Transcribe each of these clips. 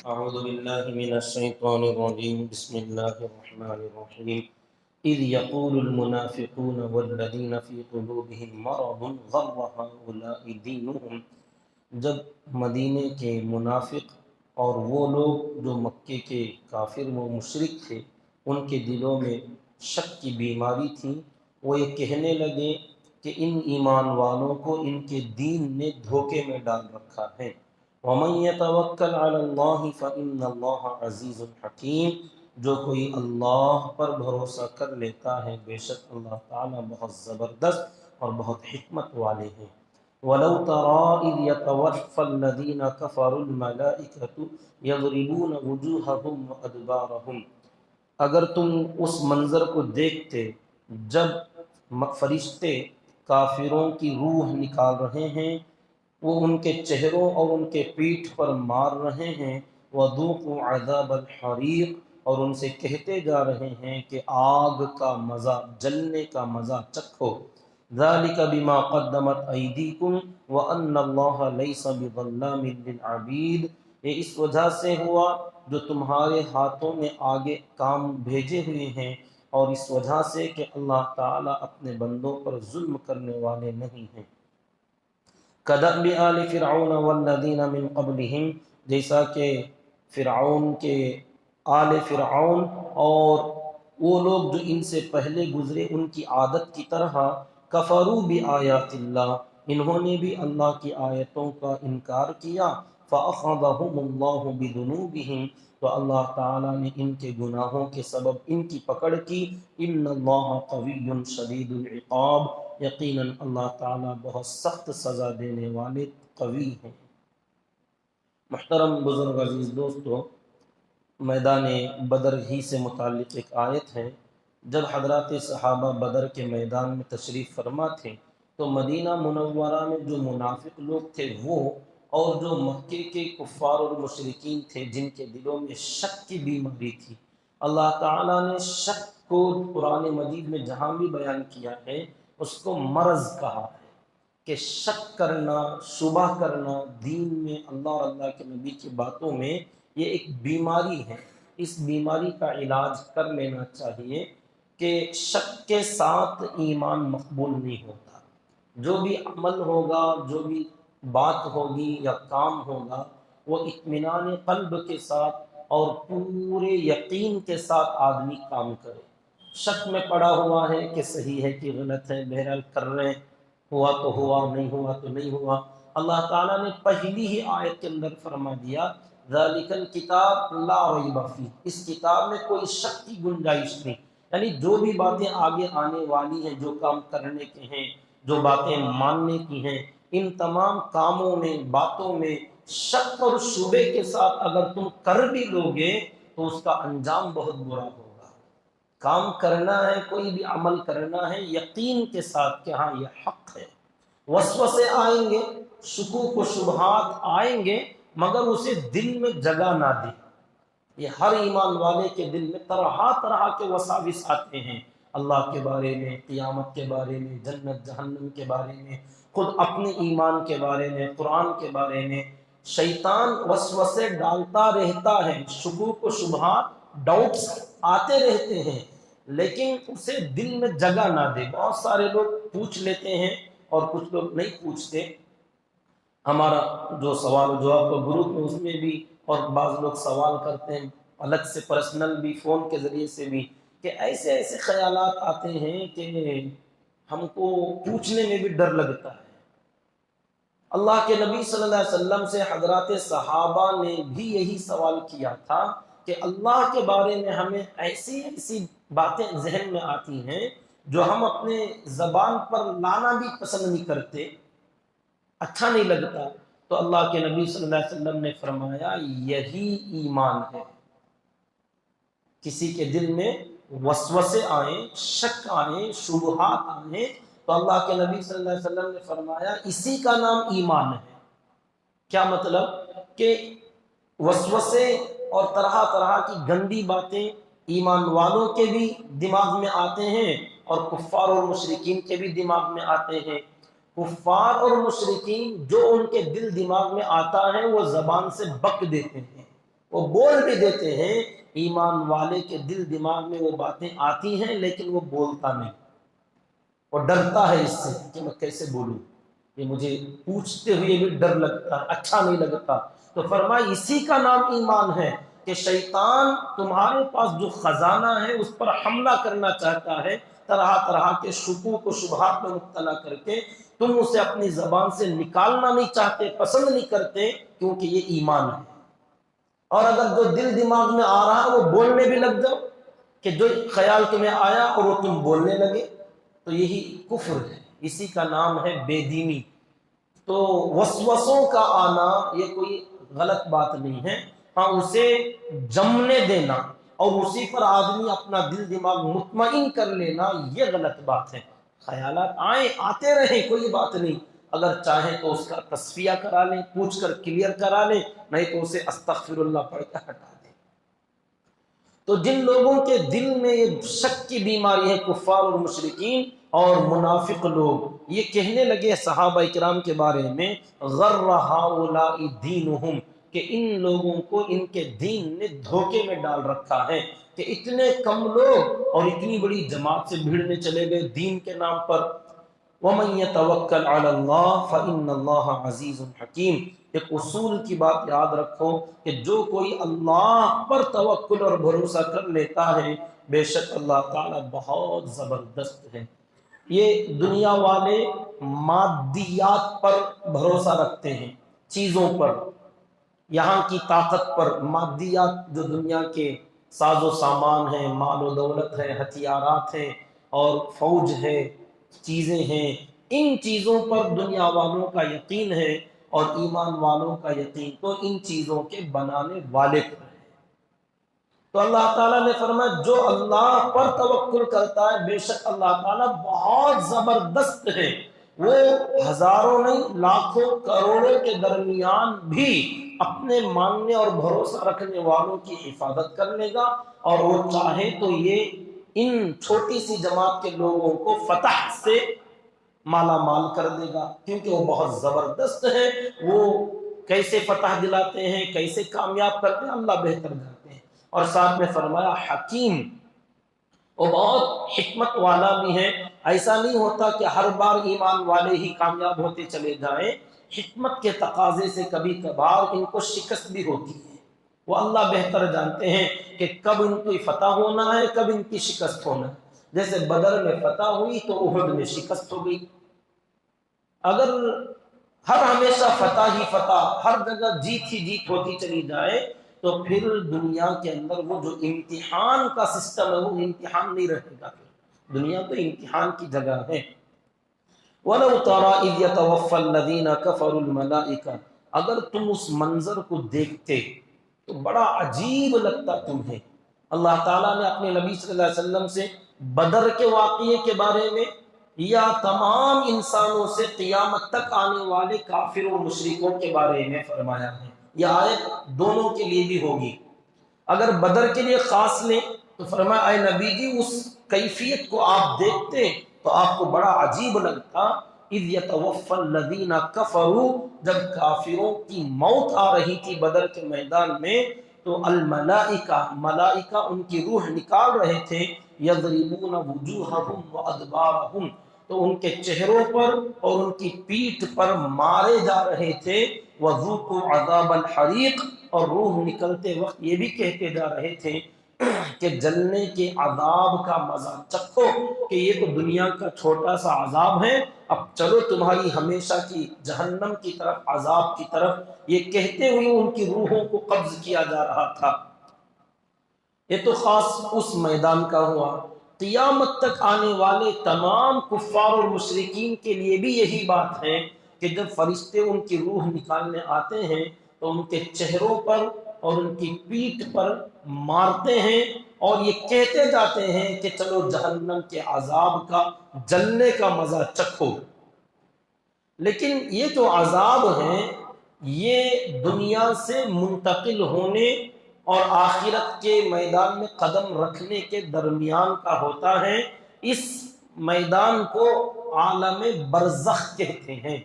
أعوذ بالله من الشيطان الرجيم بسم الله الرحمن الرحيم إذ يقول المنافقون والذين في قلوبهم مرض غر هؤلاء دينهم، جب مدینے کے منافق اور وہ لوگ جو مکے کے کافر و مشرک تھے ان کے دلوں میں شک کی بیماری تھی، وہ یہ کہنے لگے کہ ان ایمان والوں کو ان کے دین نے دھوکے میں ڈال رکھا ہے۔ وَمَن يَتَوَكَّلْ عَلَى اللَّهِ فَإِنَّ اللَّهَ عَزِيزٌ حَكِيمٌ، جو کوئی اللہ پر بھروسہ کر لیتا ہے بے شک اللہ تعالیٰ بہت زبردست اور بہت حکمت والے ہیں۔ وَلَوْ تَرَىٰ إِذْ يَتَوَفَّى الَّذِينَ كَفَرُوا الْمَلَائِكَةُ يَضْرِبُونَ وُجُوهَهُمْ وَأَدْبَارَهُمْ، اگر تم اس منظر کو دیکھتے جب فرشتے کافروں کی روح نکال رہے ہیں، وہ ان کے چہروں اور ان کے پیٹھ پر مار رہے ہیں۔ وَذُوقُوا عَذَابَ الْحَرِيقِ، اور ان سے کہتے جا رہے ہیں کہ آگ کا مزہ، جلنے کا مزہ چکھو۔ ذَلِكَ بِمَا قَدَّمَتْ أَيْدِيكُمْ وَأَنَّ اللَّهَ لَيْسَ بِظَلَّامٍ لِّلْعَبِيدِ، یہ اس وجہ سے ہوا جو تمہارے ہاتھوں میں آگے کام بھیجے ہوئے ہیں، اور اس وجہ سے کہ اللہ تعالیٰ اپنے بندوں پر ظلم کرنے والے نہیں ہیں۔ كَدَأْبِ آلِ فِرْعَوْنَ وَالَّذِينَ مِن قَبْلِهِمْ، جیسا کہ فرعون کے آل فرعون اور وہ لوگ جو ان سے پہلے گزرے ان کی عادت کی طرح، کفروا بآیات اللہ، انہوں نے بھی اللہ کی آیتوں کا انکار کیا۔ فَأَخَذَهُمُ اللَّهُ بِذُنُوبِهِمْ، تو اللہ تعالیٰ نے ان کے گناہوں کے سبب ان کی پکڑ کی۔ إِنَّ اللَّهَ قَوِيٌّ شَدِيدُ الْعِقَابِ، یقیناً اللہ تعالیٰ بہت سخت سزا دینے والے قوی ہیں۔ محترم بزرگ عزیز دوستو، میدان بدر ہی سے متعلق ایک آیت ہے۔ جب حضرات صحابہ بدر کے میدان میں تشریف فرما تھے تو مدینہ منورہ میں جو منافق لوگ تھے وہ، اور جو مکے کے کفار اور مشرکین تھے جن کے دلوں میں شک کی بیماری تھی، اللہ تعالیٰ نے شک کو قرآن مجید میں جہاں بھی بیان کیا ہے اس کو مرض کہا ہے، کہ شک کرنا، شبہ کرنا دین میں اللہ اور اللہ کے نبی کی باتوں میں، یہ ایک بیماری ہے۔ اس بیماری کا علاج کر لینا چاہیے کہ شک کے ساتھ ایمان مقبول نہیں ہوتا۔ جو بھی عمل ہوگا، جو بھی بات ہوگی یا کام ہوگا، وہ اطمینان قلب کے ساتھ اور پورے یقین کے ساتھ آدمی کام کرے۔ شک میں پڑا ہوا ہے کہ صحیح ہے کہ غلط ہے، بہرحال کر رہے ہیں، ہوا تو ہوا، نہیں ہوا تو نہیں ہوا۔ اللہ تعالیٰ نے پہلی ہی آیت کے اندر فرما دیا ذَلِكَ الْكِتَابُ لَا رَيْبَ فِيهِ، اس کتاب میں کوئی شک کی گنجائش نہیں، یعنی جو بھی باتیں آگے آنے والی ہیں، جو کام کرنے کے ہیں، جو باتیں ماننے کی ہیں، ان تمام کاموں میں، باتوں میں شک اور شبے کے ساتھ اگر تم کر بھی لو گے تو اس کا انجام بہت برا ہوگا۔ کام کرنا ہے، کوئی بھی عمل کرنا ہے یقین کے ساتھ کہ ہاں یہ حق ہے۔ وسوسے آئیں گے، شکوک و شبہات آئیں گے، مگر اسے دل میں جگہ نہ دے۔ یہ ہر ایمان والے کے دل میں طرح طرح کے وساوس آتے ہیں، اللہ کے بارے میں، قیامت کے بارے میں، جنت جہنم کے بارے میں، خود اپنے ایمان کے بارے میں، قرآن کے بارے میں۔ شیطان وسوسے ڈالتا رہتا ہے، شکوک و شبہات، ڈاؤٹس آتے رہتے ہیں، لیکن اسے دل میں جگہ نہ دے۔ بہت سارے لوگ پوچھ لیتے ہیں اور کچھ لوگ نہیں پوچھتے۔ ہمارا جو سوال و جواب کا گروپ ہے اس میں بھی، اور بعض لوگ سوال کرتے ہیں الگ سے پرسنل بھی، فون کے ذریعے سے بھی، کہ ایسے ایسے خیالات آتے ہیں کہ ہم کو پوچھنے میں بھی ڈر لگتا ہے۔ اللہ کے نبی صلی اللہ علیہ وسلم سے حضرات صحابہ نے بھی یہی سوال کیا تھا کہ اللہ کے بارے میں ہمیں ایسی ایسی باتیں ذہن میں آتی ہیں جو ہم اپنے زبان پر لانا بھی پسند نہیں کرتے، اچھا نہیں لگتا۔ تو اللہ کے نبی صلی اللہ علیہ وسلم نے فرمایا یہی ایمان ہے۔ کسی کے دل میں وسوسے آئیں، شک آئیں، شبہات آئیں، تو اللہ کے نبی صلی اللہ علیہ وسلم نے فرمایا اسی کا نام ایمان ہے۔ کیا مطلب؟ کہ وسوسے اور طرح طرح کی گندی باتیں ایمان والوں کے بھی دماغ میں آتے ہیں اور کفار اور مشرکین کے بھی دماغ میں آتے ہیں۔ کفار اور مشرکین جو ان کے دل دماغ میں آتا ہے وہ زبان سے بک دیتے ہیں، وہ بول بھی دیتے ہیں، ایمان والے کے دل دماغ میں وہ باتیں آتی ہیں لیکن وہ بولتا نہیں، وہ ڈرتا ہے اس سے کہ میں کیسے بولوں، یہ مجھے پوچھتے ہوئے بھی ڈر لگتا ہے، اچھا نہیں لگتا۔ تو فرمایا اسی کا نام ایمان ہے کہ شیطان تمہارے پاس جو خزانہ ہے اس پر حملہ کرنا چاہتا ہے، طرح طرح کے شکوک و شبہات میں مبتلا کر کے تم اسے اپنی زبان سے نکالنا نہیں چاہتے، پسند نہیں کرتے، کیونکہ یہ ایمان ہے۔ اور اگر جو دل دماغ میں آ رہا ہے وہ بولنے بھی لگ جاؤ، کہ جو خیال تمہیں آیا اور وہ تم بولنے لگے، تو یہی کفر ہے، اسی کا نام ہے بے دینی۔ تو وسوسوں کا آنا یہ کوئی غلط بات نہیں ہے، ہاں اسے جمنے دینا اور اسی پر آدمی اپنا دل دماغ مطمئن کر لینا یہ غلط بات ہے۔ خیالات آئیں آتے رہیں، کوئی بات نہیں، اگر چاہیں تو اس کا تصفیہ کرا لیں، پوچھ کر کلیئر کرا لیں، نہیں تو اسے استغفر اللہ پڑھ کر ہٹا دیں۔ تو جن لوگوں کے دل میں یہ شک کی بیماری ہے، کفار اور مشرکین اور منافق لوگ، یہ کہنے لگے صحابہ کرام کے بارے میں غر ہؤلاء دینہم، کہ ان لوگوں کو ان کے دین نے دھوکے میں ڈال رکھا ہے، کہ اتنے کم لوگ اور اتنی بڑی جماعت سے بھیڑنے چلے گئے دین کے نام پر۔ وَمَن يَتَوَكَّلْ عَلَى اللَّهِ فَإِنَّ اللَّهَ عَزِيزٌ حَكِيمٌ۔ ایک اصول کی بات یاد رکھو کہ جو کوئی اللہ پر توکل اور بھروسہ کر لیتا ہے، بے شک اللہ تعالیٰ بہت زبردست ہے۔ یہ دنیا والے مادیات پر بھروسہ رکھتے ہیں، چیزوں پر، یہاں کی طاقت پر، مادیات جو دنیا کے ساز و سامان ہیں، مال و دولت ہے، ہتھیارات ہیں اور فوج ہے، چیزیں ہیں، ان چیزوں پر دنیا والوں کا یقین ہے، اور ایمان والوں کا یقین تو ان چیزوں کے بنانے والے پر ہے۔ تو اللہ تعالیٰ نے فرمایا جو اللہ پر توکل کرتا ہے بے شک اللہ تعالیٰ بہت زبردست ہے، وہ ہزاروں نہیں لاکھوں کروڑوں کے درمیان بھی اپنے ماننے اور بھروسہ رکھنے والوں کی حفاظت کر لے گا، اور وہ چاہے تو یہ ان چھوٹی سی جماعت کے لوگوں کو فتح سے مالا مال کر دے گا، کیونکہ وہ بہت زبردست ہے، وہ کیسے فتح دلاتے ہیں، کیسے کامیاب کرتے ہیں اللہ بہتر جانتے ہیں۔ اور ساتھ میں فرمایا حکیم، وہ بہت حکمت والا بھی ہے، ایسا نہیں ہوتا کہ ہر بار ایمان والے ہی کامیاب ہوتے چلے جائیں، حکمت کے تقاضے سے کبھی کبھار ان کو شکست بھی ہوتی ہے، وہ اللہ بہتر جانتے ہیں کہ کب ان کی فتح ہونا ہے، کب ان کی شکست ہونا ہے۔ جیسے بدر میں فتح ہوئی تو احد میں شکست ہو گئی۔ اگر ہر ہمیشہ فتح ہی فتح، ہر جگہ جیت ہی جیت ہوتی چلی جائے تو پھر دنیا کے اندر وہ جو امتحان کا سسٹم ہے وہ امتحان نہیں رہے گا، پھر دنیا تو امتحان کی جگہ ہے۔ وَلَوْ تَرَىٰ إِذْ يَتَوَفَّى الَّذِينَ كَفَرُوا الْمَلَائِكَةَ، اگر تم اس منظر کو دیکھتے تو بڑا عجیب لگتا تمہیں۔ اللہ تعالیٰ نے اپنے نبی صلی اللہ علیہ وسلم سے بدر کے واقعے کے بارے میں یا تمام انسانوں سے قیامت تک آنے والے کافر و مشرکوں کے بارے میں فرمایا ہے، یہ آیت دونوں کے لیے بھی ہوگی۔ اگر بدر کے لیے خاص لیں تو فرمایا اے نبی جی اس کیفیت کو آپ دیکھتے تو آپ کو بڑا عجیب لگتا۔ اذ یتوفی الذین کفروا، جب کافروں کی موت آ رہی تھی بدر کے میدان میں، تو الملائکہ، ملائکہ ان کی روح نکال رہے تھے، یضربون وجوہہم وادبارہم، تو ان کے چہروں پر اور ان کی پیٹھ پر مارے جا رہے تھے، وذوقوا عذاب الحریق، اور روح نکلتے وقت یہ بھی کہتے جا رہے تھے کہ جلنے کے عذاب کا مزہ چکھو، کہ یہ تو دنیا کا چھوٹا سا عذاب ہے، اب چلو تمہاری ہمیشہ کی جہنم کی طرف، عذاب کی طرف، یہ کہتے ہوئے ان کی روحوں کو قبض کیا جا رہا تھا۔ یہ تو خاص اس میدان کا ہوا، قیامت تک آنے والے تمام کفار اور مشرکین کے لیے بھی یہی بات ہے کہ جب فرشتے ان کی روح نکالنے آتے ہیں تو ان کے چہروں پر اور ان کی پیٹھ پر مارتے ہیں اور یہ کہتے جاتے ہیں کہ چلو جہنم کے عذاب کا، جلنے کا مزہ چکھو۔ لیکن یہ جو عذاب ہیں یہ دنیا سے منتقل ہونے اور آخرت کے میدان میں قدم رکھنے کے درمیان کا ہوتا ہے، اس میدان کو عالم برزخ کہتے ہیں۔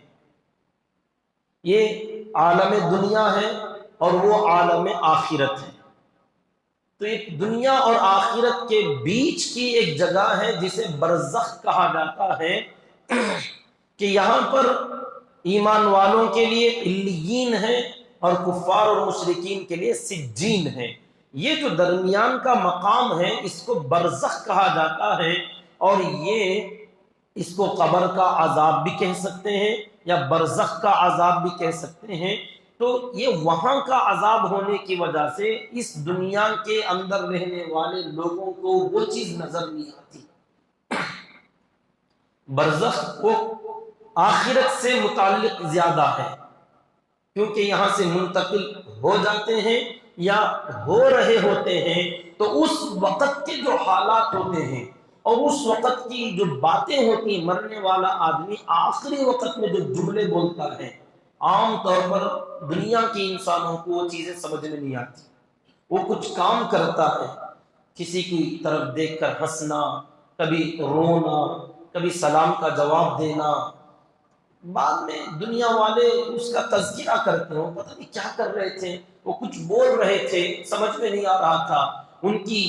یہ عالم دنیا ہے، اور وہ عالم آخرت ہے۔ تو ایک دنیا اور آخرت کے بیچ کی ایک جگہ ہے جسے برزخ کہا جاتا ہے، کہ یہاں پر ایمان والوں کے لیے علیین ہے اور کفار اور مشرکین کے لیے سجین ہے۔ یہ جو درمیان کا مقام ہے اس کو برزخ کہا جاتا ہے، اور یہ اس کو قبر کا عذاب بھی کہہ سکتے ہیں یا برزخ کا عذاب بھی کہہ سکتے ہیں۔ تو یہ وہاں کا عذاب ہونے کی وجہ سے اس دنیا کے اندر رہنے والے لوگوں کو وہ چیز نظر نہیں آتی۔ برزخ کو آخرت سے متعلق زیادہ ہے، کیونکہ یہاں سے منتقل ہو جاتے ہیں یا ہو رہے ہوتے ہیں، تو اس وقت کے جو حالات ہوتے ہیں اور اس وقت کی جو باتیں ہوتی ہیں، مرنے والا آدمی آخری وقت میں جو جملے بولتا ہے، عام طور پر دنیا کے انسانوں کو وہ چیزیں سمجھ میں نہیں آتی۔ وہ کچھ کام کرتا ہے، کسی کی طرف دیکھ کر ہنسنا، کبھی رونا، کبھی سلام کا جواب دینا، بعد میں دنیا والے اس کا تذکرہ کرتے ہیں، پتہ نہیں کیا کر رہے تھے، وہ کچھ بول رہے تھے، سمجھ میں نہیں آ رہا تھا، ان کی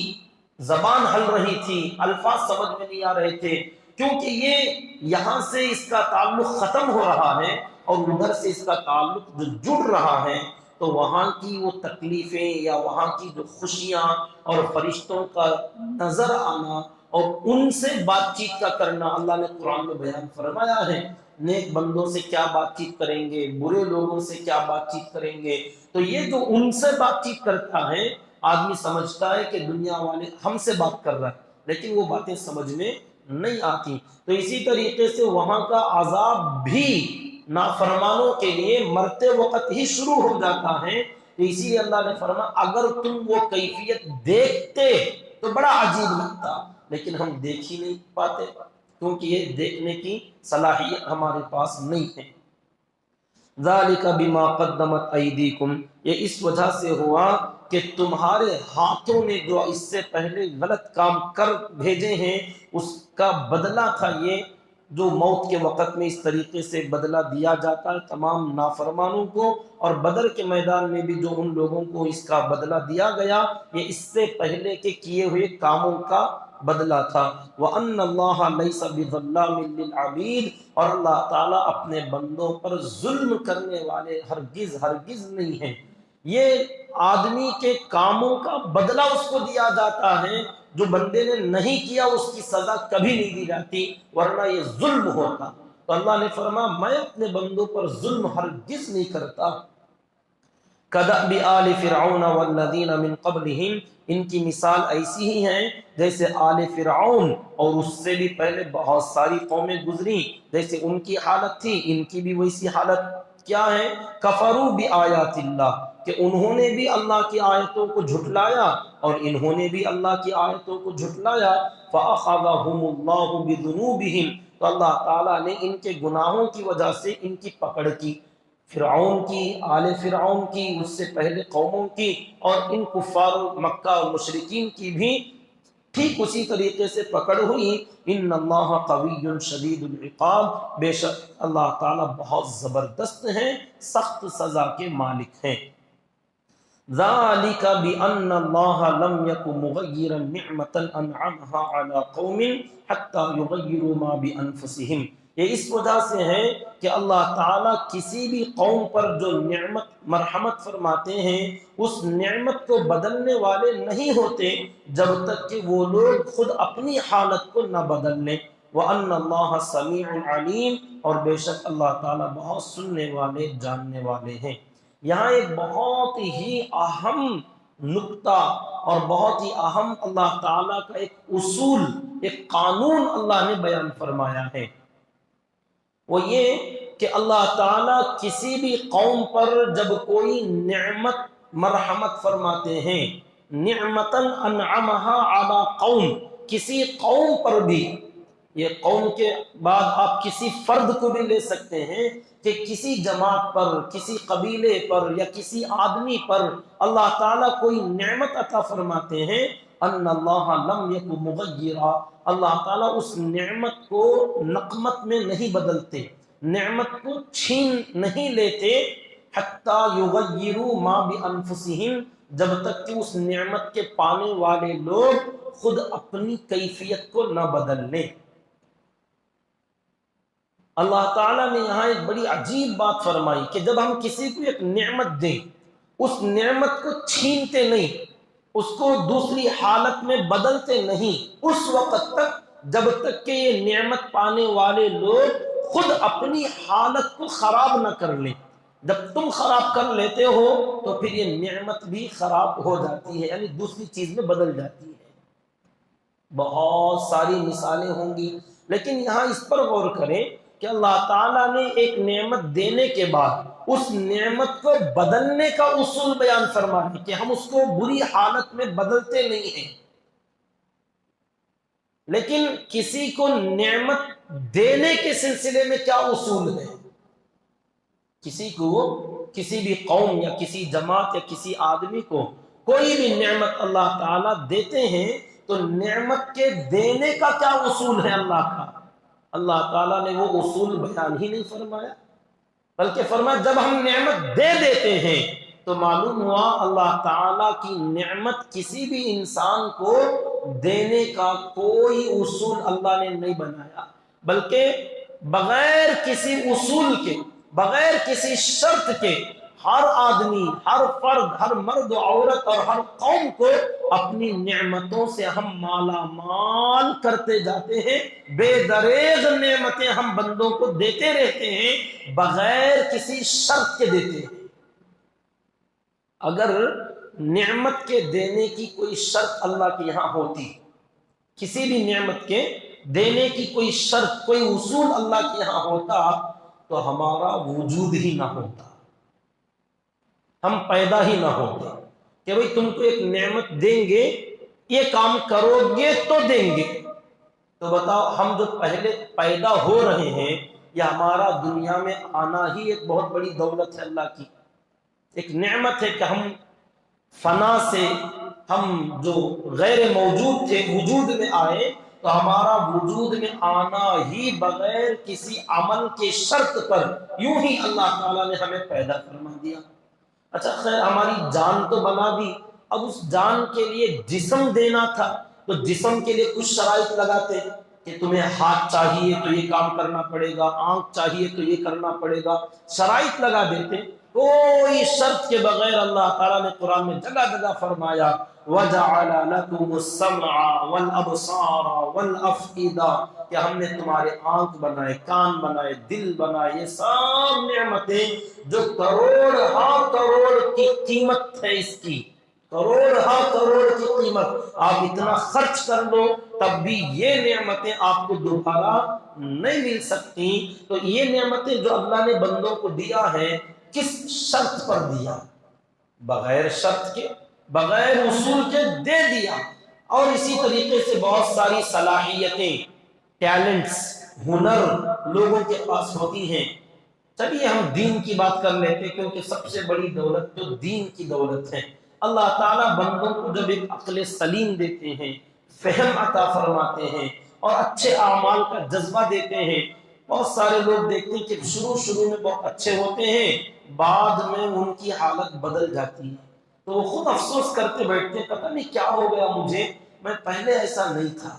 زبان ہل رہی تھی، الفاظ سمجھ میں نہیں آ رہے تھے، کیونکہ یہ یہاں سے اس کا تعلق ختم ہو رہا ہے اور ادھر سے اس کا تعلق جو جڑ رہا ہے، تو وہاں کی وہ تکلیفیں یا وہاں کی جو خوشیاں اور فرشتوں کا نظر آنا اور ان سے بات چیت کا کرنا، اللہ نے قرآن میں بیان فرمایا ہے۔ نیک بندوں سے کیا بات چیت کریں گے، برے لوگوں سے کیا بات چیت کریں گے، تو یہ جو ان سے بات چیت کرتا ہے، آدمی سمجھتا ہے کہ دنیا والے ہم سے بات کر رہا ہے، لیکن وہ باتیں سمجھ میں نہیں آتی۔ تو اسی طریقے سے وہاں کا عذاب بھی نافرمانوں کے لیے مرتے وقت ہی شروع ہو جاتا ہے۔ تو اسی لیے اللہ نے فرمایا اگر تم وہ کیفیت دیکھتے تو بڑا عجیب لگتا، لیکن ہم دیکھ ہی نہیں پاتے کیونکہ یہ دیکھنے کی صلاحیت ہمارے پاس نہیں ہے۔ ذالک بما قدمت ایدیکم، یہ اس وجہ سے ہوا کہ تمہارے ہاتھوں نے جو اس سے پہلے غلط کام کر بھیجے ہیں اس کا بدلہ تھا یہ، جو موت کے وقت میں اس طریقے سے بدلہ دیا جاتا ہے تمام نافرمانوں کو، اور بدر کے میدان میں بھی جو ان لوگوں کو اس کا بدلہ دیا گیا، یہ اس سے پہلے کے کیے ہوئے کاموں کا بدلہ تھا۔ وَأَنَّ اللَّهَ لَيْسَ بِظَلَّامٍ لِّلْعَبِيدِ، اور اللہ تعالیٰ اپنے بندوں پر ظلم کرنے والے ہرگز ہرگز نہیں ہیں۔ یہ آدمی کے کاموں کا بدلہ اس کو دیا جاتا ہے، جو بندے نے نہیں کیا اس کی سزا کبھی نہیں دی جاتی، ورنہ یہ ظلم ہوتا۔ تو اللہ نے فرمایا میں اپنے بندوں پر ظلم ہرگز نہیں کرتا۔ کدأب آل فرعون والذین من قبلہم، ان کی مثال ایسی ہی ہیں جیسے آل فرعون اور اس سے بھی پہلے بہت ساری قومیں گزری، جیسے ان کی حالت تھی ان کی بھی ویسی حالت کیا ہے، کفروا بآیات اللہ، کہ انہوں نے بھی اللہ کی آیتوں کو جھٹلایا اور انہوں نے بھی اللہ کی آیتوں کو جھٹلایا، فأخذہم اللہ بذنوبہم، تو اللہ تعالیٰ نے ان کے گناہوں کی وجہ سے ان کی پکڑ کی، فرعون کی، آل فرعون کی، اس سے پہلے قوموں کی، اور ان کفار مکہ اور مشرکین کی بھی ٹھیک اسی طریقے سے پکڑ ہوئی۔ ان اللہ قوی شدید العقاب، بے شک اللہ تعالیٰ بہت زبردست ہیں، سخت سزا کے مالک ہیں۔ ذالک بأن اللہ لم یک مغیرا نعمتا انعمها على قوم حتی یغیروا ما بانفسہم، یہ اس وجہ سے ہے کہ اللہ تعالیٰ کسی بھی قوم پر جو نعمت مرحمت فرماتے ہیں اس نعمت کو بدلنے والے نہیں ہوتے جب تک کہ وہ لوگ خود اپنی حالت کو نہ بدل لیں۔ وَأَنَّ اللَّهَ سَمِيعٌ عَلِيمٌ، اور بے شک اللہ تعالیٰ بہت سننے والے جاننے والے ہیں۔ یہاں ایک بہت ہی اہم نقطہ اور بہت ہی اہم اللہ تعالیٰ کا ایک اصول، ایک قانون اللہ نے بیان فرمایا ہے، وہ یہ کہ اللہ تعالیٰ کسی بھی قوم پر جب کوئی نعمت مرحمت فرماتے ہیں، نعمتاً انعمها علی قوم، کسی قوم پر بھی، یہ قوم کے بعد آپ کسی فرد کو بھی لے سکتے ہیں کہ کسی جماعت پر، کسی قبیلے پر یا کسی آدمی پر اللہ تعالیٰ کوئی نعمت عطا فرماتے ہیں، ان اللہ لم یک مغیرا، اللہ تعالیٰ اس نعمت کو نقمت میں نہیں بدلتے، نعمت کو چھین نہیں لیتے، حتی یغیروا ما بانفسہم، جب تک کہ اس نعمت کے پانے والے لوگ خود اپنی کیفیت کو نہ بدل لیں۔ اللہ تعالیٰ نے یہاں ایک بڑی عجیب بات فرمائی کہ جب ہم کسی کو ایک نعمت دیں، اس نعمت کو چھینتے نہیں، اس کو دوسری حالت میں بدلتے نہیں، اس وقت تک جب تک کہ یہ نعمت پانے والے لوگ خود اپنی حالت کو خراب نہ کر لیں۔ جب تم خراب کر لیتے ہو تو پھر یہ نعمت بھی خراب ہو جاتی ہے، یعنی دوسری چیز میں بدل جاتی ہے۔ بہت ساری مثالیں ہوں گی، لیکن یہاں اس پر غور کریں کہ اللہ تعالیٰ نے ایک نعمت دینے کے بعد اس نعمت کو بدلنے کا اصول بیان فرما ہے کہ ہم اس کو بری حالت میں بدلتے نہیں ہیں، لیکن کسی کو نعمت دینے کے سلسلے میں کیا اصول ہے؟ کسی کو، کسی بھی قوم یا کسی جماعت یا کسی آدمی کو کوئی بھی نعمت اللہ تعالیٰ دیتے ہیں تو نعمت کے دینے کا کیا اصول ہے اللہ کا؟ اللہ تعالیٰ نے وہ اصول بیان ہی نہیں فرمایا، بلکہ فرمایا جب ہم نعمت دے دیتے ہیں تو معلوم ہوا اللہ تعالیٰ کی نعمت کسی بھی انسان کو دینے کا کوئی اصول اللہ نے نہیں بنایا، بلکہ بغیر کسی اصول کے، بغیر کسی شرط کے ہر آدمی، ہر فرد، ہر مرد و عورت اور ہر قوم کو اپنی نعمتوں سے ہم مالا مال کرتے جاتے ہیں، بے دریغ نعمتیں ہم بندوں کو دیتے رہتے ہیں، بغیر کسی شرط کے دیتے ہیں۔ اگر نعمت کے دینے کی کوئی شرط اللہ کے یہاں ہوتی، کسی بھی نعمت کے دینے کی کوئی شرط، کوئی اصول اللہ کے یہاں ہوتا تو ہمارا وجود ہی نہ ہوتا، ہم پیدا ہی نہ ہوتے کہ بھئی تم کو ایک نعمت دیں گے، یہ کام کرو گے تو دیں گے۔ تو بتاؤ ہم جو پہلے پیدا ہو رہے ہیں، یہ ہمارا دنیا میں آنا ہی ایک بہت بڑی دولت ہے اللہ کی، ایک نعمت ہے کہ ہم فنا سے، ہم جو غیر موجود تھے وجود میں آئے، تو ہمارا وجود میں آنا ہی بغیر کسی عمل کے شرط پر یوں ہی اللہ تعالیٰ نے ہمیں پیدا فرما دیا۔ اچھا خیر، ہماری جان تو بنا دی، اب اس جان کے لیے جسم دینا تھا تو جسم کے لیے کچھ شرائط لگاتے کہ تمہیں ہاتھ چاہیے تو یہ کام کرنا پڑے گا، آنکھ چاہیے تو یہ کرنا پڑے گا، شرائط لگا دیتے۔ کوئی شرط کے بغیر اللہ تعالیٰ نے قرآن میں جگہ جگہ فرمایا وَجَعَلَ لَكُمُ السَّمْعَ وَالْأَبْصَارَ وَالْأَفْئِدَةَ، کہ ہم نے تمہارے آنکھ بنائے، کان بنائے، دل بنائے، یہ سب نعمتیں جو کروڑ ہاں کروڑ کی قیمت ہے، اس کی کروڑ ہاں کروڑ کی قیمت، آپ اتنا خرچ کر لو تب بھی یہ نعمتیں آپ کو دوبارہ نہیں مل سکتی۔ تو یہ نعمتیں جو اللہ نے بندوں کو دیا ہے، کس شرط پر دیا؟ بغیر شرط کے، بغیر اصول کے دے دیا۔ اور اسی طریقے سے بہت ساری صلاحیتیں، ٹیلنٹس، ہنر لوگوں کے پاس ہوتی ہیں۔ چلیے ہم دین کی بات کر لیتے ہیں، کیونکہ سب سے بڑی دولت تو دین کی دولت ہے۔ اللہ تعالیٰ بندوں کو جب ایک عقل سلیم دیتے ہیں، فہم عطا فرماتے ہیں اور اچھے اعمال کا جذبہ دیتے ہیں، بہت سارے لوگ دیکھتے ہیں کہ شروع میں بہت اچھے ہوتے ہیں، بعد میں ان کی حالت بدل جاتی ہے، تو وہ خود افسوس کرتے بیٹھتے ہیں پتہ نہیں کیا ہو گیا مجھے، میں پہلے ایسا نہیں تھا،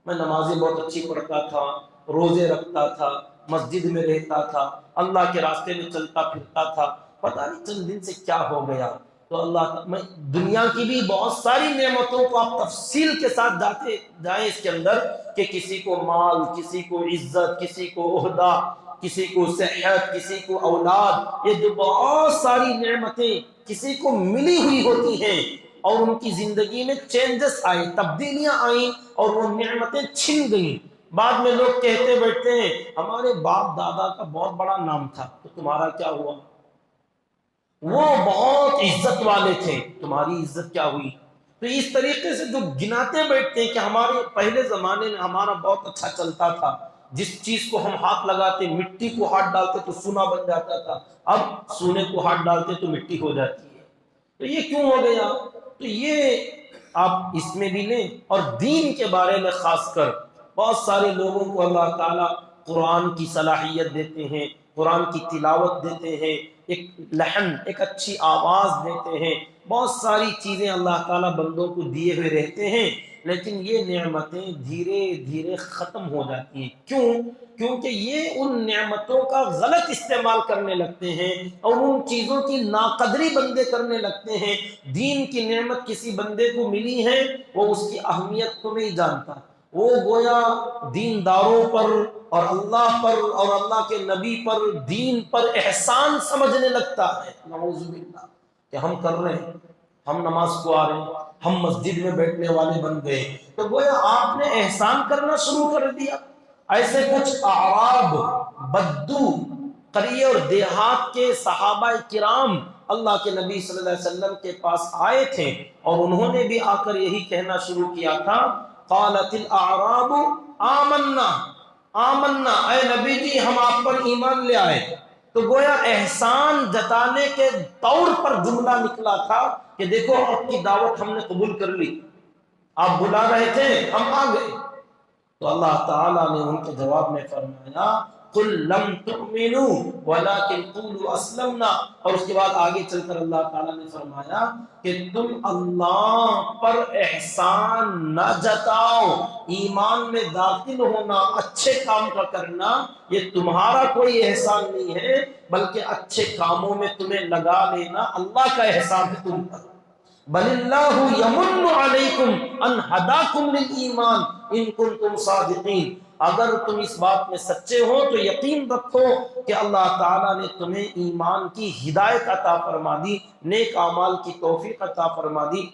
میں نمازیں بہت اچھی پڑھتا تھا، روزے رکھتا تھا، مسجد میں رہتا تھا، اللہ کے راستے میں چلتا پھرتا تھا، پتہ نہیں چند دن سے کیا ہو گیا۔ تو اللہ میں دنیا کی بھی بہت ساری نعمتوں کو آپ تفصیل کے ساتھ جائیں اس کے اندر، کہ کسی کو مال، کسی کو عزت، کسی کو عہدہ، کسی کو صحت، کسی کو اولاد، یہ جو بہت ساری نعمتیں کسی کو ملی ہوئی ہوتی ہیں اور ان کی زندگی میں چینجز آئے، تبدیلیاں آئیں اور وہ نعمتیں چھن گئیں، بعد میں لوگ کہتے بیٹھتے ہیں ہمارے باپ دادا کا بہت بڑا نام تھا تو تمہارا کیا ہوا، وہ بہت عزت والے تھے تمہاری عزت کیا ہوئی۔ تو اس طریقے سے جو گناتے بیٹھتے ہیں کہ ہمارے پہلے زمانے میں ہمارا بہت اچھا چلتا تھا، جس چیز کو ہم ہاتھ لگاتے، مٹی کو ہاتھ ڈالتے تو سونا بن جاتا تھا، اب سونے کو ہاتھ ڈالتے تو مٹی ہو جاتی ہے، تو یہ کیوں ہو گیا؟ تو یہ آپ اس میں بھی لیں۔ اور دین کے بارے میں خاص کر بہت سارے لوگوں کو اللہ تعالیٰ قرآن کی صلاحیت دیتے ہیں، قرآن کی تلاوت دیتے ہیں، ایک لحن، ایک اچھی آواز دیتے ہیں، بہت ساری چیزیں اللہ تعالیٰ بندوں کو دیے ہوئے رہتے ہیں، لیکن یہ نعمتیں دھیرے دھیرے ختم ہو جاتی ہیں۔ کیوں؟ کیونکہ یہ ان نعمتوں کا غلط استعمال کرنے لگتے ہیں اور ان چیزوں کی ناقدری بندے کرنے لگتے ہیں۔ دین کی نعمت کسی بندے کو ملی ہے، وہ اس کی اہمیت کو نہیں جانتا، وہ گویا دینداروں پر اور اللہ پر اور اللہ کے نبی پر، دین پر احسان سمجھنے لگتا ہے۔ نعوذ باللہ، کہ ہم کر رہے ہیں، ہم نماز کو آ رہے ہیں، ہم مسجد میں بیٹھنے والے بن گئے، تو گویا آپ نے احسان کرنا شروع کر دیا۔ ایسے کچھ اعراب، بدو، قریے اور دیہات کے صحابہ کرام اللہ کے نبی صلی اللہ علیہ وسلم کے پاس آئے تھے، اور انہوں نے بھی آ کر یہی کہنا شروع کیا تھا، قالت الاعراب آمنا، آمنا، اے نبی جی ہم آپ پر ایمان لے آئے۔ تو گویا احسان جتانے کے طور پر جملہ نکلا تھا کہ دیکھو آپ کی دعوت ہم نے قبول کر لی، آپ بلا رہے تھے ہم آ گئے۔ تو اللہ تعالیٰ نے ان کے جواب میں فرمایا، قل لم تؤمنوا ولكن قولوا اسلمنا، اور اس کے بعد آگے چل کر اللہ تعالیٰ نے فرمایا کہ تم اللہ پر احسان نہ جتاؤ، ایمان میں داخل ہونا، اچھے کام کا کرنا، یہ تمہارا کوئی احسان نہیں ہے، بلکہ اچھے کاموں میں تمہیں لگا لینا اللہ کا احسان ہے تم پر۔ بل اللہ یمن علیکم ان ہداکم للایمان ان کنتم صادقین، اگر تم اس بات میں سچے ہو تو یقین رکھو کہ اللہ تعالیٰ نے تمہیں ایمان کی ہدایت عطا فرما دی، نیک اعمال کی توفیق عطا فرما دی۔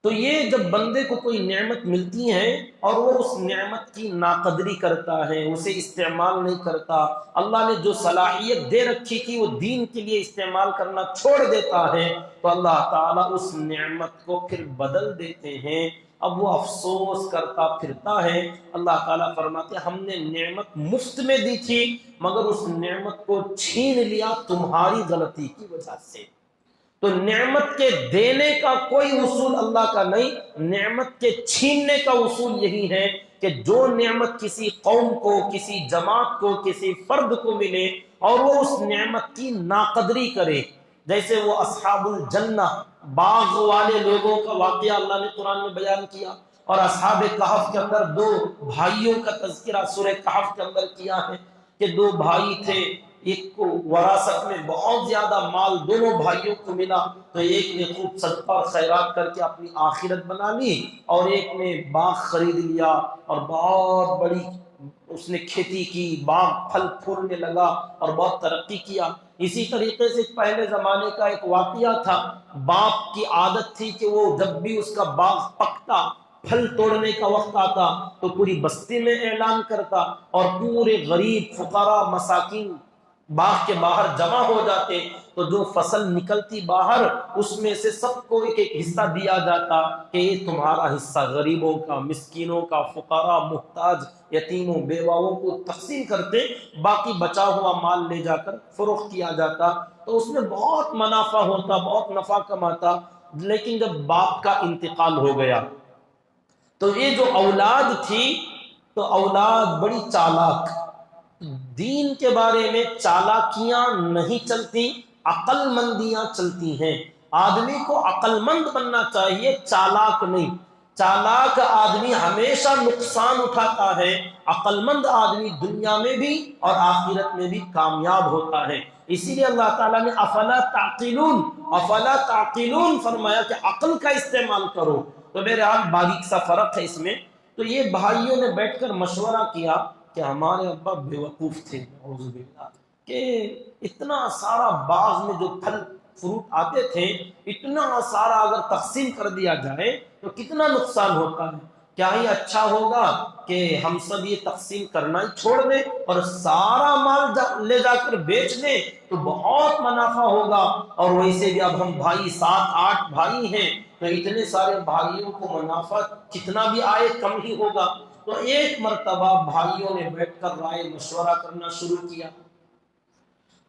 تو یہ جب بندے کو کوئی نعمت ملتی ہے اور وہ اس نعمت کی ناقدری کرتا ہے، اسے استعمال نہیں کرتا، اللہ نے جو صلاحیت دے رکھی تھی وہ دین کے لیے استعمال کرنا چھوڑ دیتا ہے، تو اللہ تعالیٰ اس نعمت کو پھر بدل دیتے ہیں۔ اب وہ افسوس کرتا پھرتا ہے۔ اللہ تعالیٰ فرماتے ہیں ہم نے نعمت مفت میں دی تھی، مگر اس نعمت کو چھین لیا تمہاری غلطی کی وجہ سے۔ تو نعمت کے دینے کا کوئی اصول اللہ کا نہیں، نعمت کے چھیننے کا اصول یہی ہے کہ جو نعمت کسی قوم کو، کسی جماعت کو، کسی فرد کو ملے اور وہ اس نعمت کی ناقدری کرے، جیسے وہ اصحاب الجنہ، باغ والے لوگوں کا واقعہ اللہ نے قرآن میں بیان کیا، اور اصحاب کہف کے اندر دو بھائیوں کا تذکرہ سورہ کہف کے اندر کیا ہے کہ دو بھائی تھے، ایک کو وراثت میں بہت زیادہ مال دونوں بھائیوں کو ملا، تو ایک نے خوب صدقہ اور خیرات کر کے اپنی آخرت بنا لی، اور ایک نے باغ خرید لیا اور بہت بڑی اس نے کھیتی کی، باغ پھل پھولنے لگا اور بہت ترقی کیا۔ اسی طریقے سے پہلے زمانے کا ایک واقعہ تھا، باپ کی عادت تھی کہ وہ جب بھی اس کا باغ پکتا، پھل توڑنے کا وقت آتا تو پوری بستی میں اعلان کرتا، اور پورے غریب فقراء مساکین باغ کے باہر جمع ہو جاتے، تو جو فصل نکلتی باہر اس میں سے سب کو ایک ایک حصہ دیا جاتا کہ یہ تمہارا حصہ، غریبوں کا، مسکینوں کا، فقراء، محتاج، یتیموں، بیواؤں کو تقسیم کرتے، باقی بچا ہوا مال لے جا کر فروخت کیا جاتا، تو اس میں بہت منافع ہوتا، بہت نفع کماتا۔ لیکن جب باپ کا انتقال ہو گیا تو یہ جو اولاد تھی، تو اولاد بڑی چالاک، دین کے بارے میں چالاکیاں نہیں چلتی، عقل مندیاں چلتی ہیں۔ آدمی کو عقل مند بننا چاہیے، چالاک نہیں۔ چالاک آدمی ہمیشہ نقصان اٹھاتا ہے، عقل مند آدمی دنیا میں بھی اور آخرت میں بھی کامیاب ہوتا ہے۔ اسی لیے اللہ تعالیٰ نے افلا تعقلون، افلا تعقلون فرمایا کہ عقل کا استعمال کرو۔ تو میرے حال باریک سا فرق ہے اس میں۔ تو یہ بھائیوں نے بیٹھ کر مشورہ کیا کہ ہمارے ابا بیوقوف تھے، اعوذ باللہ، کہ اتنا سارا باغ میں جو پھل فروٹ آتے تھے، اتنا سارا اگر تقسیم کر دیا جائے تو کتنا نقصان ہوتا ہے، کیا ہی اچھا ہوگا کہ ہم سب یہ تقسیم کرنا ہی چھوڑ دیں اور سارا مال لے جا کر بیچ دیں تو بہت منافع ہوگا، اور ویسے بھی اب ہم بھائی 7-8 بھائی ہیں تو اتنے سارے بھائیوں کو منافع کتنا بھی آئے کم ہی ہوگا۔ تو ایک مرتبہ بھائیوں نے بیٹھ کر رائے مشورہ کرنا شروع کیا،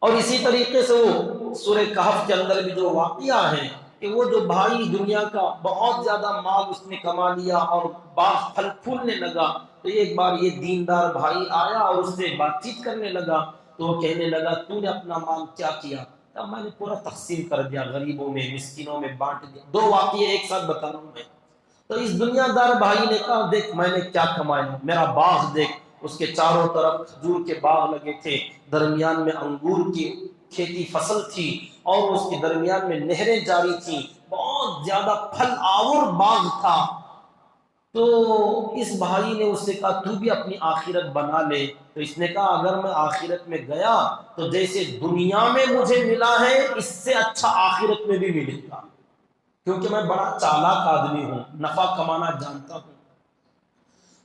اور اسی طریقے سے وہ سورہ کہف کے اندر بھی جو واقعہ ہے کہ وہ جو بھائی دنیا کا بہت زیادہ مال اس نے کما لیا اور باغ پھل پھولنے لگا، تو ایک بار یہ دیندار بھائی آیا اور اس سے بات چیت کرنے لگا، تو وہ کہنے لگا تو نے اپنا مال کیا کیا؟ کہا میں نے پورا تقسیم کر دیا، غریبوں میں مسکینوں میں بانٹ دیا۔ دو واقعے ایک ساتھ بتا رہا ہوں میں۔ تو اس دنیا دار بھائی نے کہا دیکھ میں نے کیا کمایا، میرا باغ دیکھ، اس کے چاروں طرف کھجور کے باغ لگے تھے، درمیان میں انگور کی کھیتی فصل تھی، اور اس کے درمیان میں نہریں جاری تھیں، بہت زیادہ پھل آور باغ تھا۔ تو اس بھائی نے اس سے کہا تو بھی اپنی آخرت بنا لے۔ تو اس نے کہا اگر میں آخرت میں گیا تو جیسے دنیا میں مجھے ملا ہے اس سے اچھا آخرت میں بھی ملے گا، کیونکہ میں بڑا چالاک آدمی ہوں، نفع کمانا جانتا ہوں۔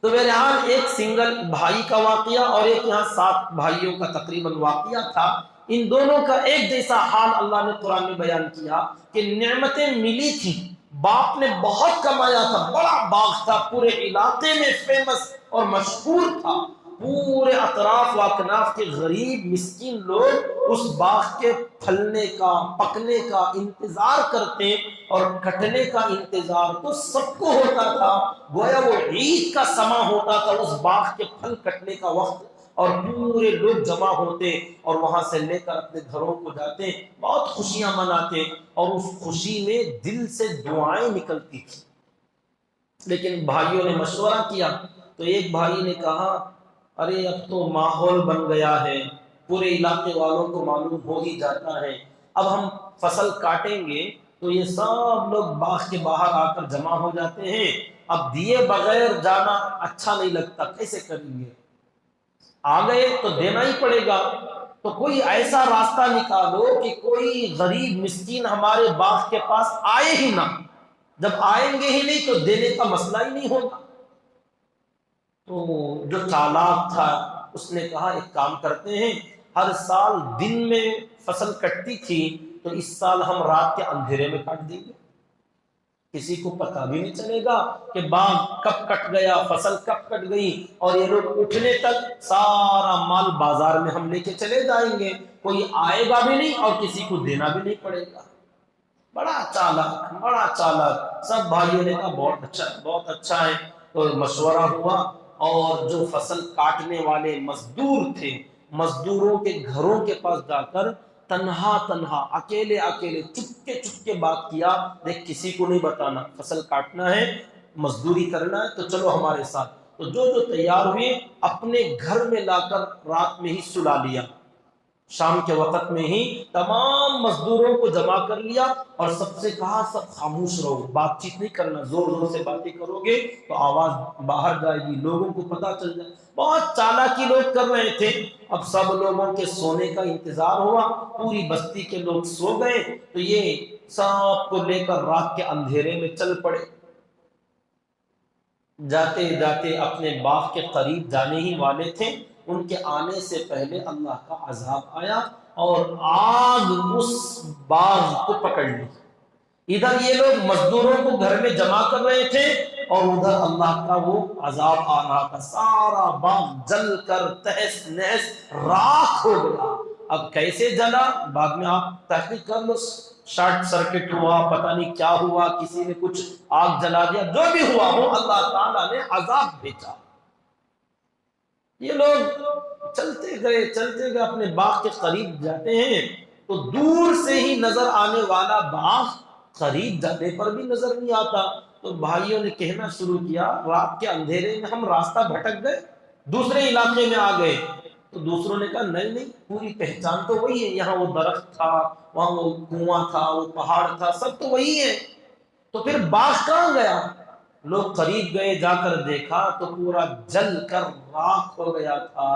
تو بہرحال ایک سنگل بھائی کا واقعہ اور ایک یہاں 7 بھائیوں کا تقریباً واقعہ تھا، ان دونوں کا ایک جیسا حال اللہ نے قرآن میں بیان کیا کہ نعمتیں ملی تھی، باپ نے بہت کمایا تھا، بڑا باغ تھا، پورے علاقے میں فیمس اور مشہور تھا، پورے اطراف و اکناف کے غریب مسکین لوگ اس باغ کے پھلنے کا پکنے کا انتظار کرتے اور کٹنے کا انتظار تو سب کو ہوتا تھا، گویا وہ عید کا سما ہوتا تھا اس باغ کے پھل کٹنے کا وقت، اور پورے لوگ جمع ہوتے اور وہاں سے لے کر اپنے گھروں کو جاتے، بہت خوشیاں مناتے، اور اس خوشی میں دل سے دعائیں نکلتی تھی۔ لیکن بھائیوں نے مشورہ کیا تو ایک بھائی نے کہا ارے اب تو ماحول بن گیا ہے، پورے علاقے والوں کو معلوم ہو ہی جاتا ہے، اب ہم فصل کاٹیں گے تو یہ سب لوگ باغ کے باہر آ کر جمع ہو جاتے ہیں، اب دیے بغیر جانا اچھا نہیں لگتا، کیسے کریں گے؟ آ گئے تو دینا ہی پڑے گا، تو کوئی ایسا راستہ نکالو کہ کوئی غریب مسکین ہمارے باغ کے پاس آئے ہی نہ، جب آئیں گے ہی نہیں تو دینے کا مسئلہ ہی نہیں ہوگا۔ تو جو چالاک تھا اس نے کہا ایک کام کرتے ہیں، ہر سال دن میں فصل کٹتی تھی تو اس سال ہم رات کے اندھیرے میں کاٹ دیں گے، کسی کو پتہ بھی نہیں چلے گا کہ باغ کب کٹ گیا، فصل کب کٹ گئی، اور یہ لوگ اٹھنے تک سارا مال بازار میں ہم لے کے چلے جائیں گے، کوئی آئے گا بھی نہیں اور کسی کو دینا بھی نہیں پڑے گا۔ بڑا چالاک، بڑا چالاک۔ سب بھائیوں نے کہا بہت اچھا ہے۔ تو مشورہ ہوا، اور جو فصل کاٹنے والے مزدور تھے، مزدوروں کے گھروں کے پاس جا کر تنہا اکیلے چپکے بات کیا، دیکھ کسی کو نہیں بتانا، فصل کاٹنا ہے، مزدوری کرنا ہے تو چلو ہمارے ساتھ۔ تو جو تیار ہوئے اپنے گھر میں لا کر رات میں ہی سلا لیا، شام کے وقت میں ہی تمام مزدوروں کو جمع کر لیا اور سب سے کہا سب خاموش رہو، بات چیت نہیں کرنا، زور سے باتیں کرو گے تو آواز باہر جائے گی، لوگوں کو پتہ چل جائے۔ بہت چالاکی لوگ کر رہے تھے۔ اب سب لوگوں کے سونے کا انتظار ہوا، پوری بستی کے لوگ سو گئے تو یہ سب کو لے کر رات کے اندھیرے میں چل پڑے۔ جاتے جاتے اپنے باغ کے قریب جانے ہی والے تھے، ان کے آنے سے پہلے اللہ کا عذاب آیا اور آگ اس باغ کو پکڑ لی۔ ادھر یہ لوگ مزدوروں کو گھر میں جمع کر رہے تھے اور ادھر اللہ کا وہ عذاب آ رہا تھا، سارا باغ جل کر تہس نہس راکھ ہو گیا۔ اب کیسے جلا بعد میں آپ تحقیق کر لو، شارٹ سرکٹ ہوا، پتہ نہیں کیا ہوا، کسی نے کچھ آگ جلا دیا، جو بھی ہوا ہو اللہ تعالیٰ نے عذاب بھیجا۔ یہ لوگ چلتے گئے اپنے باغ کے قریب جاتے ہیں تو دور سے ہی نظر آنے والا باغ قریب جانے پر بھی نظر نہیں آتا۔ تو بھائیوں نے کہنا شروع کیا رات کے اندھیرے میں ہم راستہ بھٹک گئے، دوسرے علاقے میں آ گئے۔ تو دوسروں نے کہا نہیں پوری پہچان تو وہی ہے، یہاں وہ درخت تھا، وہاں وہ کنواں تھا، وہ پہاڑ تھا، سب تو وہی ہے، تو پھر باغ کہاں گیا؟ لوگ قریب گئے، جا کر دیکھا تو پورا جل کر راکھ ہو گیا تھا۔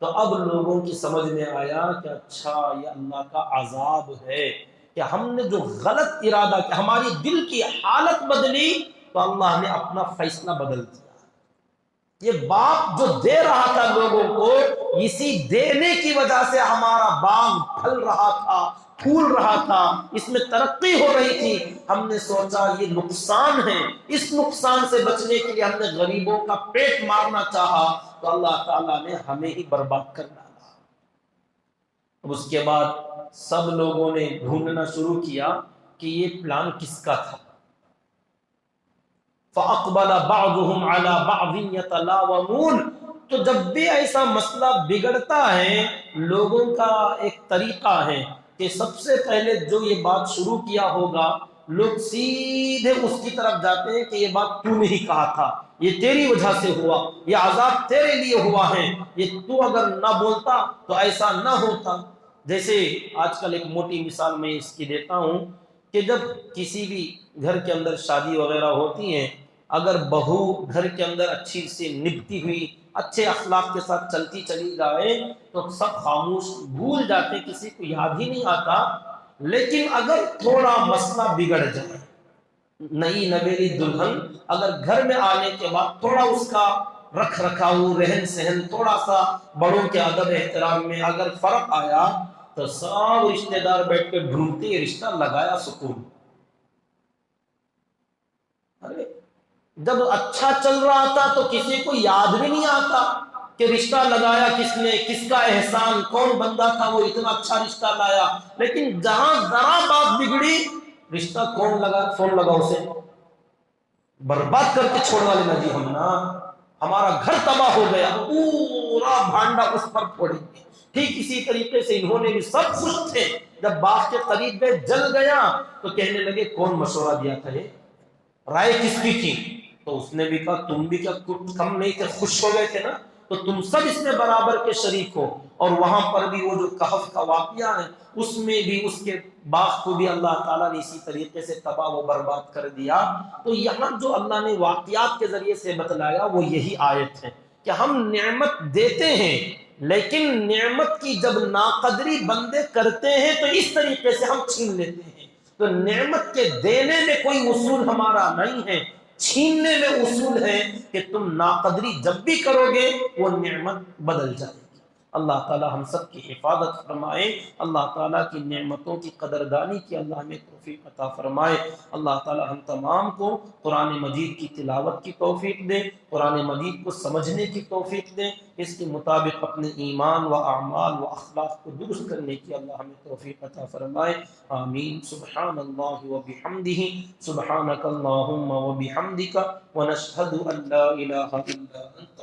تو اب لوگوں کی سمجھ میں آیا کہ اچھا یہ اللہ کا عذاب ہے کہ ہم نے جو غلط ارادہ کیا، ہماری دل کی حالت بدلی تو اللہ نے اپنا فیصلہ بدل دیا۔ یہ باپ جو دے رہا تھا لوگوں کو، اسی دینے کی وجہ سے ہمارا باغ پھل رہا تھا، پھول رہا تھا، اس میں ترقی ہو رہی تھی۔ ہم نے سوچا یہ نقصان ہے، اس نقصان سے بچنے کے لیے ہم نے غریبوں کا پیٹ مارنا چاہا تو اللہ تعالیٰ نے ہمیں ہی برباد کر ڈالا۔ اب اس کے بعد سب لوگوں نے ڈھونڈنا شروع کیا کہ یہ پلان کس کا تھا۔ فَأَقْبَلَ بَعْضُهُمْ عَلَى بَعْضٍ يَتَلَاوَمُونَ، تو جب بھی ایسا مسئلہ بگڑتا ہے، لوگوں کا ایک طریقہ ہے کہ سب سے پہلے جو یہ بات شروع کیا ہوگا، لوگ سیدھے اس کی طرف جاتے ہیں کہ یہ بات تو نے ہی کہا تھا، یہ تیری وجہ سے ہوا، یہ عذاب تیرے لیے ہوا ہے، یہ تو اگر نہ بولتا تو ایسا نہ ہوتا۔ جیسے آج کل ایک موٹی مثال میں اس کی دیتا ہوں کہ جب کسی بھی گھر کے اندر شادی وغیرہ ہوتی ہیں، اگر بہو گھر کے اندر اچھی سے نبھتی ہوئی اچھے اخلاق کے ساتھ چلتی چلی جائے تو سب خاموش، بھول جاتے، کسی کو یاد ہی نہیں آتا۔ لیکن اگر تھوڑا مسئلہ بگڑ جائے، نئی نویلی دلہن اگر گھر میں آنے کے بعد تھوڑا اس کا رکھ رکھاؤ، رہن سہن، تھوڑا سا بڑوں کے ادب احترام میں اگر فرق آیا تو سب رشتہ دار بیٹھ کے ڈھونڈتے یہ رشتہ لگایا سکون۔ ارے جب اچھا چل رہا تھا تو کسی کو یاد بھی نہیں آتا کہ رشتہ لگایا کس نے، کس کا احسان، کون بندہ تھا وہ اتنا اچھا رشتہ لایا۔ لیکن جہاں ذرا بات بگڑی، رشتہ کون لگا، فون لگا اسے، برباد کر کے چھوڑوا لینا جی ہم نا، ہمارا گھر تباہ ہو گیا، پورا بھانڈا اس پر پھوڑیں گے۔ ٹھیک اسی طریقے سے انہوں نے بھی سب خوش تھے، جب باغ کے قریب گئے جل گیا تو کہنے لگے کون مشورہ دیا تھا، یہ رائے کس کی تھی؟ تو اس نے بھی کہا تم بھی کیا کچھ کم نہیں تھے، خوش ہو گئے تھے نا، تو تم سب اس میں برابر کے شریک ہو۔ اور وہاں پر بھی وہ جو کہف کا واقعہ ہے، اس میں بھی اس کے باغ کو بھی اللہ تعالیٰ نے اسی طریقے سے تباہ و برباد کر دیا۔ تو یہاں جو اللہ نے واقعات کے ذریعے سے بتلایا وہ یہی آیت ہے کہ ہم نعمت دیتے ہیں، لیکن نعمت کی جب ناقدری بندے کرتے ہیں تو اس طریقے سے ہم چھین لیتے ہیں۔ تو نعمت کے دینے میں کوئی اصول ہمارا نہیں ہے، چھیننے میں اصول ہے کہ تم ناقدری جب بھی کرو گے وہ نعمت بدل جائے گی۔ اللہ تعالی ہم سب کی حفاظت فرمائے، اللہ تعالیٰ کی نعمتوں کی قدردانی کی اللہ ہمیں توفیق عطا فرمائے۔ اللہ تعالیٰ ہم تمام کو قرآن مجید کی تلاوت کی توفیق دے، قرآن مجید کو سمجھنے کی توفیق دے، اس کے مطابق اپنے ایمان و اعمال و اخلاق کو درست کرنے کی اللہ ہمیں توفیق عطا فرمائے۔ آمین۔ سبحان اللہ و بحمدہ، سبحانک اللہم و بحمدک، ونشہد ان لا الہ الا انت